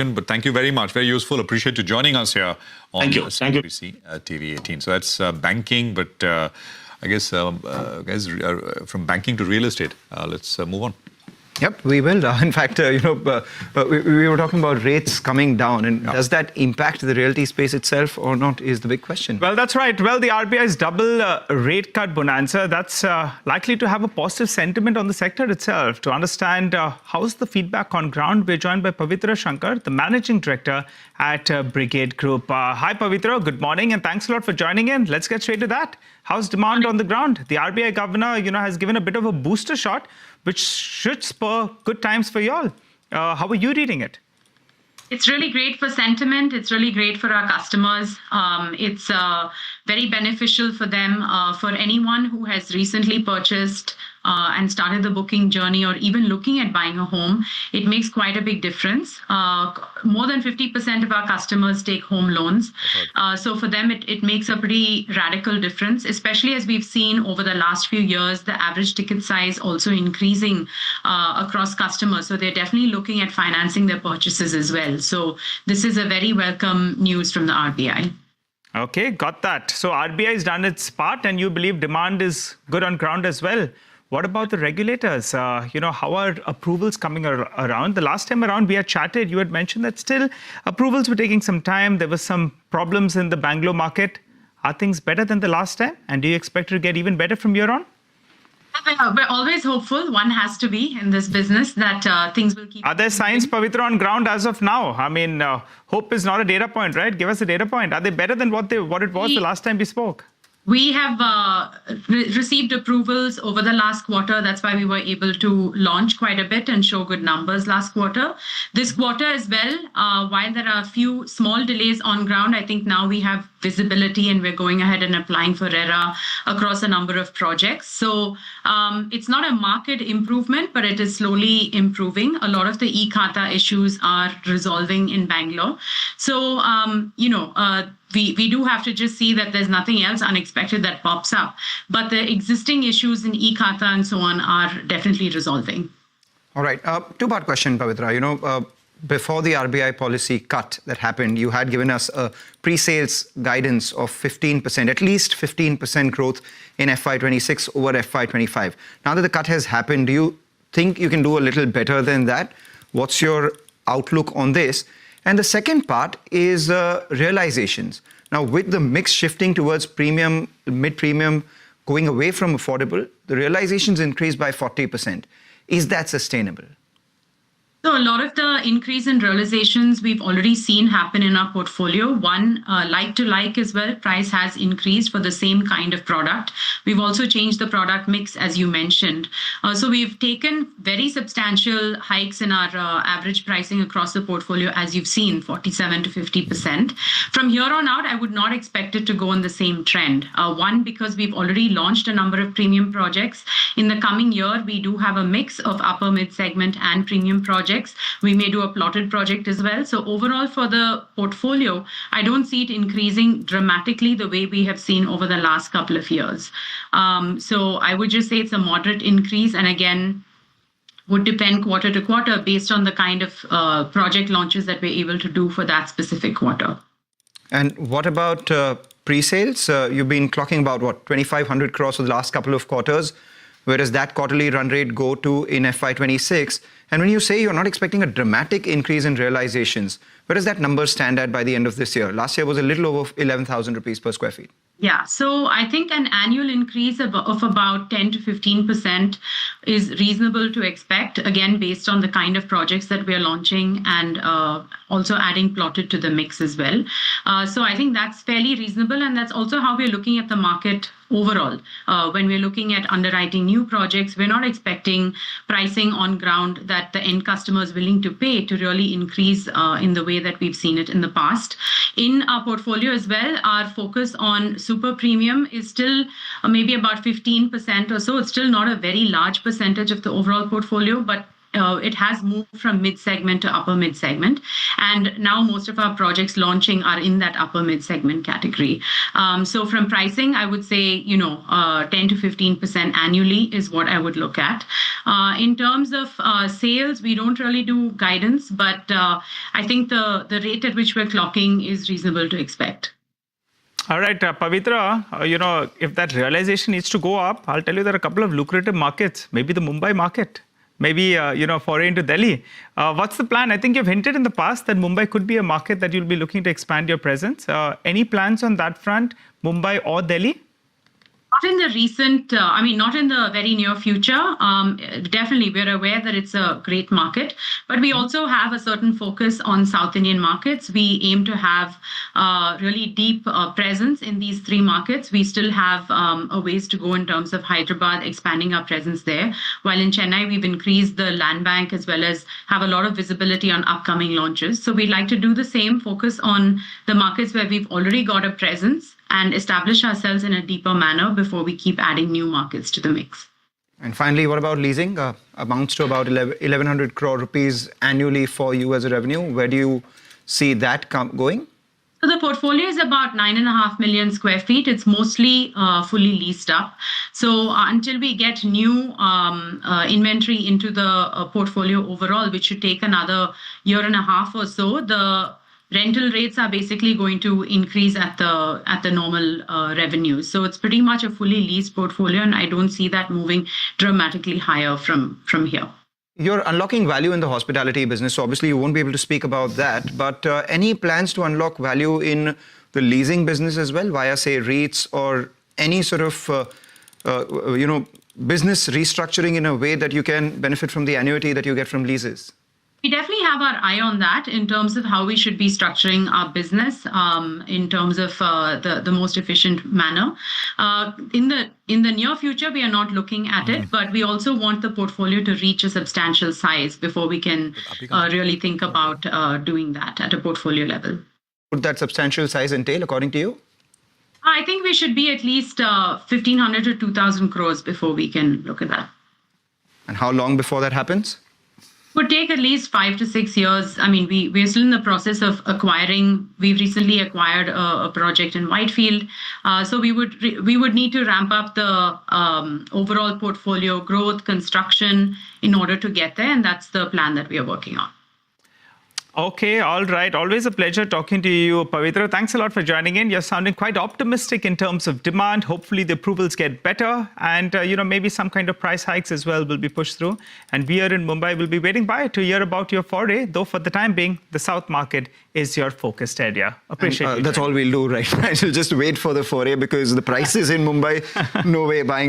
But thank you very much. Very useful. Appreciate you joining us here on CNBC TV18. So that's banking, but I guess, guys, from banking to real estate, let's move on. Yep, we will. In fact, we were talking about rates coming down, and does that impact the realty space itself or not is the big question. Well, that's right. Well, the RBI's double rate cut bonanza, that's likely to have a positive sentiment on the sector itself. To understand how's the feedback on ground, we're joined by Pavitra Shankar, the Managing Director at Brigade Group. Hi, Pavitra. Good morning, and thanks a lot for joining in. Let's get straight to that. How's demand on the ground? The RBI governor, has given a bit of a booster shot, which should spur good times for you all. How are you reading it? It's really great for sentiment. It's really great for our customers. It's very beneficial for them. For anyone who has recently purchased and started the booking journey or even looking at buying a home, it makes quite a big difference. More than 50% of our customers take home loans. So for them, it makes a pretty radical difference, especially as we've seen over the last few years, the average ticket size also increasing across customers. So they're definitely looking at financing their purchases as well. So this is a very welcome news from the RBI. Okay, got that. So RBI has done its part and you believe demand is good on ground as well. What about the regulators? How are approvals coming around? The last time around we had chatted, you had mentioned that still approvals were taking some time. There were some problems in the Bangalore market. Are things better than the last time? And do you expect it to get even better from here on? We're always hopeful. One has to be in this business that things will keep. Are there signs, Pavitra, on ground as of now? I mean, hope is not a data point, right? Give us a data point. Are they better than what it was the last time we spoke? We have received approvals over the last quarter. That's why we were able to launch quite a bit and show good numbers last quarter. This quarter as well, while there are a few small delays on ground, I think now we have visibility and we're going ahead and applying for RERA across a number of projects. So it's not a market improvement, but it is slowly improving. A lot of the e-Khata issues are resolving in Bangalore. So, we do have to just see that there's nothing else unexpected that pops up. But the existing issues in e-Khata and so on are definitely resolving. All right. Two-part question, Pavitra. Before the RBI policy cut that happened, you had given us a pre-sales guidance of 15%, at least 15% growth in FY26 over FY25. Now that the cut has happened, do you think you can do a little better than that? What's your outlook on this? And the second part is realizations. Now, with the mix shifting towards premium, mid-premium, going away from affordable, the realizations increased by 40%. Is that sustainable? So a lot of the increase in realizations we've already seen happen in our portfolio. One, like to like as well, price has increased for the same kind of product. We've also changed the product mix, as you mentioned. So we've taken very substantial hikes in our average pricing across the portfolio, as you've seen, 47 to 50%. From here on out, I would not expect it to go on the same trend. One, because we've already launched a number of premium projects. In the coming year, we do have a mix of upper mid-segment and premium projects. We may do a plotted project as well. So overall for the portfolio, I don't see it increasing dramatically the way we have seen over the last couple of years. So I would just say it's a moderate increase. And again, would depend quarter to quarter based on the kind of project launches that we're able to do for that specific quarter. And what about pre-sales? You've been clocking about, 2,500 crores for the last couple of quarters. Where does that quarterly run rate go to in FY26? And when you say you're not expecting a dramatic increase in realizations, where does that number stand at by the end of this year? Last year was a little over 11,000 rupees per square feet. Yeah, so I think an annual increase of about 10 to 15% is reasonable to expect, again, based on the kind of projects that we are launching and also adding plotted to the mix as well. So I think that's fairly reasonable. And that's also how we're looking at the market overall. When we're looking at underwriting new projects, we're not expecting pricing on ground that the end customer is willing to pay to really increase in the way that we've seen it in the past. In our portfolio as well, our focus on super premium is still maybe about 15% or so. It's still not a very large percentage of the overall portfolio, but it has moved from mid-segment to upper mid-segment. And now most of our projects launching are in that upper mid-segment category. So from pricing, I would say, 10 to 15% annually is what I would look at. In terms of sales, we don't really do guidance, but I think the rate at which we're clocking is reasonable to expect. All right, Pavitra, if that realization needs to go up, I'll tell you there are a couple of lucrative markets, maybe the Mumbai market, maybe, foray into Delhi. What's the plan? I think you've hinted in the past that Mumbai could be a market that you'll be looking to expand your presence. Any plans on that front, Mumbai or Delhi? Not in the recent, not in the very near future. Definitely, we're aware that it's a great market, but we also have a certain focus on South Indian markets. We aim to have really deep presence in these three markets. We still have a ways to go in terms of Hyderabad, expanding our presence there. While in Chennai, we've increased the land bank as well as have a lot of visibility on upcoming launches. So we'd like to do the same, focus on the markets where we've already got a presence and establish ourselves in a deeper manner before we keep adding new markets to the mix. And finally, what about leasing? Amounts to about 1,100 crore rupees annually for you as a revenue. Where do you see that going? So the portfolio is about 9.5 million square feet. It's mostly fully leased up. So until we get new inventory into the portfolio overall, which should take another year and a half or so, the rental rates are basically going to increase at the normal revenues. So it's pretty much a fully leased portfolio, and I don't see that moving dramatically higher from here. You're unlocking value in the hospitality business, so obviously you won't be able to speak about that. But any plans to unlock value in the leasing business as well via, say, REITs or any sort of business restructuring in a way that you can benefit from the annuity that you get from leases? We definitely have our eye on that in terms of how we should be structuring our business in terms of the most efficient manner. In the near future, we are not looking at it, but we also want the portfolio to reach a substantial size before we can really think about doing that at a portfolio level. Would that substantial size entail, according to you? I think we should be at least 1,500 to 2,000 crores before we can look at that. And how long before that happens? Would take at least 5 to 6 years. I mean, we're still in the process of acquiring. We've recently acquired a project in Whitefield. So we would need to ramp up the overall portfolio growth, construction in order to get there. And that's the plan that we are working on. Okay, all right. Always a pleasure talking to you, Pavitra. Thanks a lot for joining in. You're sounding quite optimistic in terms of demand. Hopefully the approvals get better and, maybe some kind of price hikes as well will be pushed through. And we here in Mumbai will be waiting by to hear about your foray, though for the time being, the South market is your focused area. Appreciate it. That's all we'll do right now. We'll just wait for the foray because the prices in Mumbai, no way buying.